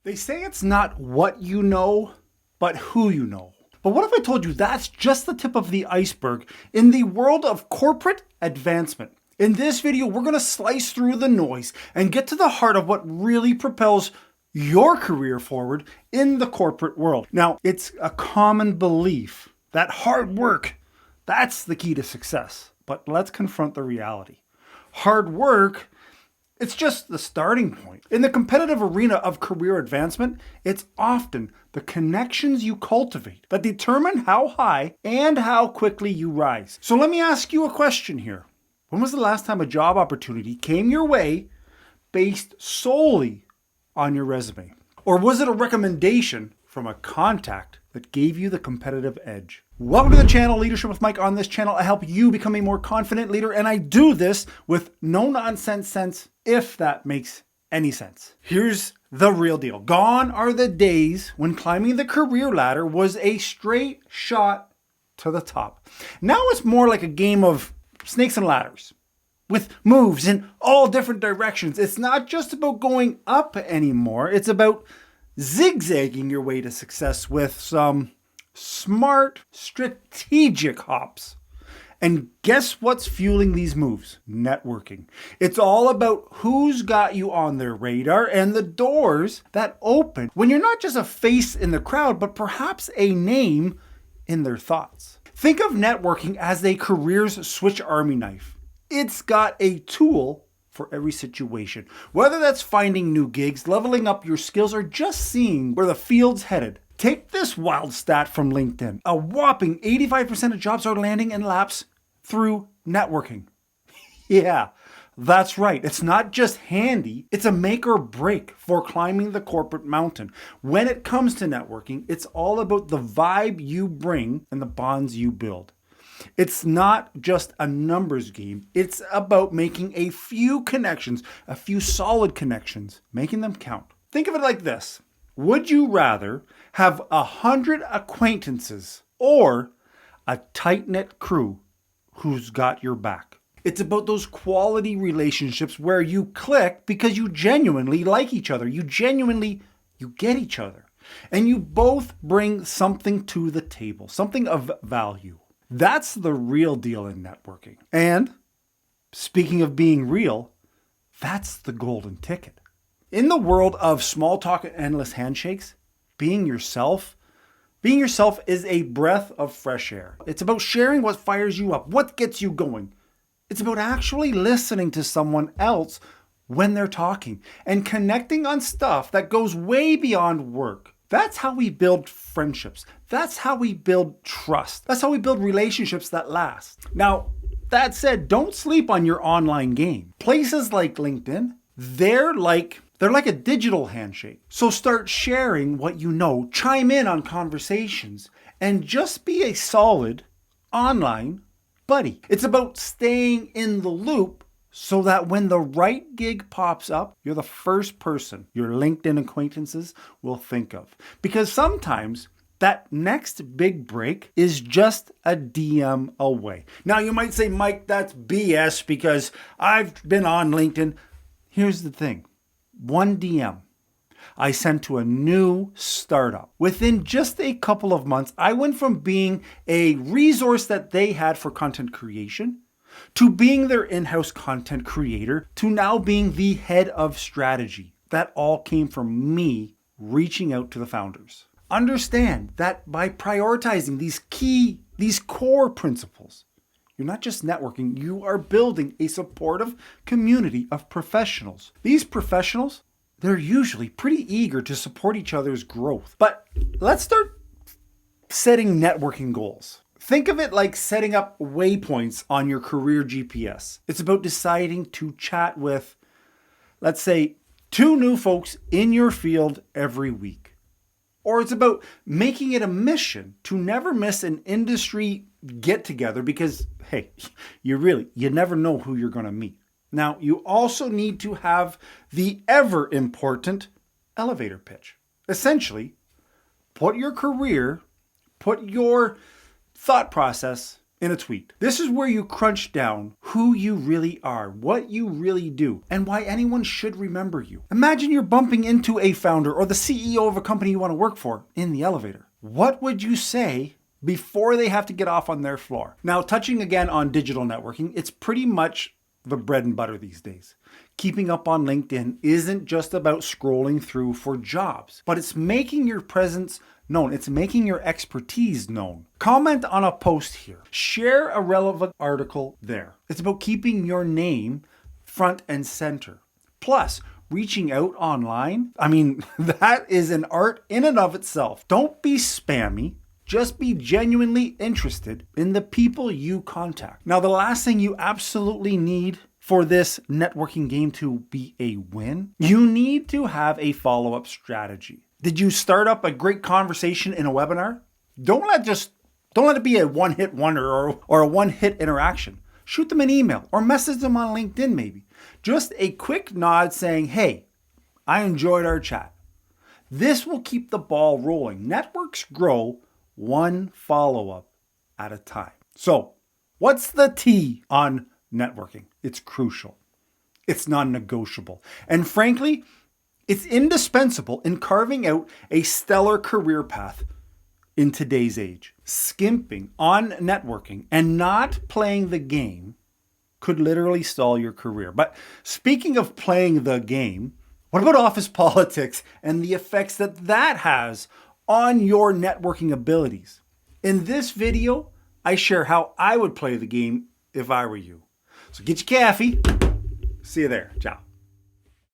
They say it's not what you know, but who you know. But what if I told you that's just the tip of the iceberg in the world of corporate advancement? In this video, we're going to slice through the noise and get to the heart of what really propels your career forward in the corporate world. Now, it's a common belief that hard work, that's the key to success. But let's confront the reality. Hard work, it's just the starting point. In the competitive arena of career advancement, it's often the connections you cultivate that determine how high and how quickly you rise. So let me ask you a question here. When was the last time a job opportunity came your way based solely on your resume? Or was it a recommendation from a contact that gave you the competitive edge? Welcome to the channel, Leadership with Mike. On this channel, I help you become a more confident leader, and I do this with no nonsense sense, if that makes any sense. Here's the real deal. Gone are the days when climbing the career ladder was a straight shot to the top. Now it's more like a game of snakes and ladders with moves in all different directions. It's not just about going up anymore. It's about zigzagging your way to success with some smart, strategic hops. And guess what's fueling these moves? Networking. It's all about who's got you on their radar and the doors that open when you're not just a face in the crowd, but perhaps a name in their thoughts. Think of networking as a career's switch army knife. It's got a tool for every situation. Whether that's finding new gigs, leveling up your skills, or just seeing where the field's headed. Take this wild stat from LinkedIn. A whopping 85% of jobs are landing in laps through networking. Yeah, that's right. It's not just handy, it's a make or break for climbing the corporate mountain. When it comes to networking, it's all about the vibe you bring and the bonds you build. It's not just a numbers game. It's about making a few connections, a few solid connections, making them count. Think of it like this. Would you rather have 100 acquaintances or a tight-knit crew who's got your back? It's about those quality relationships where you click because you genuinely like each other. You get each other. And you both bring something to the table, something of value. That's the real deal in networking. And speaking of being real, that's the golden ticket. In the world of small talk and endless handshakes, being yourself is a breath of fresh air. It's about sharing what fires you up, what gets you going. It's about actually listening to someone else when they're talking and connecting on stuff that goes way beyond work. That's how we build friendships. That's how we build trust. That's how we build relationships that last. Now, that said, don't sleep on your online game. Places like LinkedIn, they're like a digital handshake. So start sharing what you know, chime in on conversations, and just be a solid online buddy. It's about staying in the loop so that when the right gig pops up, you're the first person your LinkedIn acquaintances will think of. Because sometimes that next big break is just a DM away. Now you might say, Mike, that's BS because I've been on LinkedIn. Here's the thing. One DM I sent to a new startup. Within just a couple of months, I went from being a resource that they had for content creation to being their in-house content creator to now being the head of strategy. That all came from me reaching out to the founders. Understand that by prioritizing these core principles, you're not just networking, you are building a supportive community of professionals. These professionals, they're usually pretty eager to support each other's growth. But let's start setting networking goals. Think of it like setting up waypoints on your career GPS. It's about deciding to chat with, let's say, 2 new folks in your field every week. Or it's about making it a mission to never miss an industry get together because, hey, you never know who you're going to meet. Now, you also need to have the ever important elevator pitch. Essentially, put your thought process in a tweet. This is where you crunch down who you really are, what you really do, and why anyone should remember you. Imagine you're bumping into a founder or the CEO of a company you want to work for in the elevator. What would you say before they have to get off on their floor? Now, touching again on digital networking, it's pretty much the bread and butter these days. Keeping up on LinkedIn isn't just about scrolling through for jobs, but it's making your presence known. It's making your expertise known. Comment on a post here. Share a relevant article there. It's about keeping your name front and center. Plus, reaching out online, that is an art in and of itself. Don't be spammy. Just be genuinely interested in the people you contact. Now, the last thing you absolutely need for this networking game to be a win, you need to have a follow-up strategy. Did you start up a great conversation in a webinar? Don't let it be a one-hit wonder or a one-hit interaction. Shoot them an email or message them on LinkedIn maybe. Just a quick nod saying, hey, I enjoyed our chat. This will keep the ball rolling. Networks grow one follow-up at a time. So, what's the T on networking? It's crucial. It's non-negotiable. And frankly, it's indispensable in carving out a stellar career path in today's age. Skimping on networking and not playing the game could literally stall your career. But speaking of playing the game, what about office politics and the effects that has on your networking abilities? In this video, I share how I would play the game if I were you. So get your coffee. See you there. Ciao.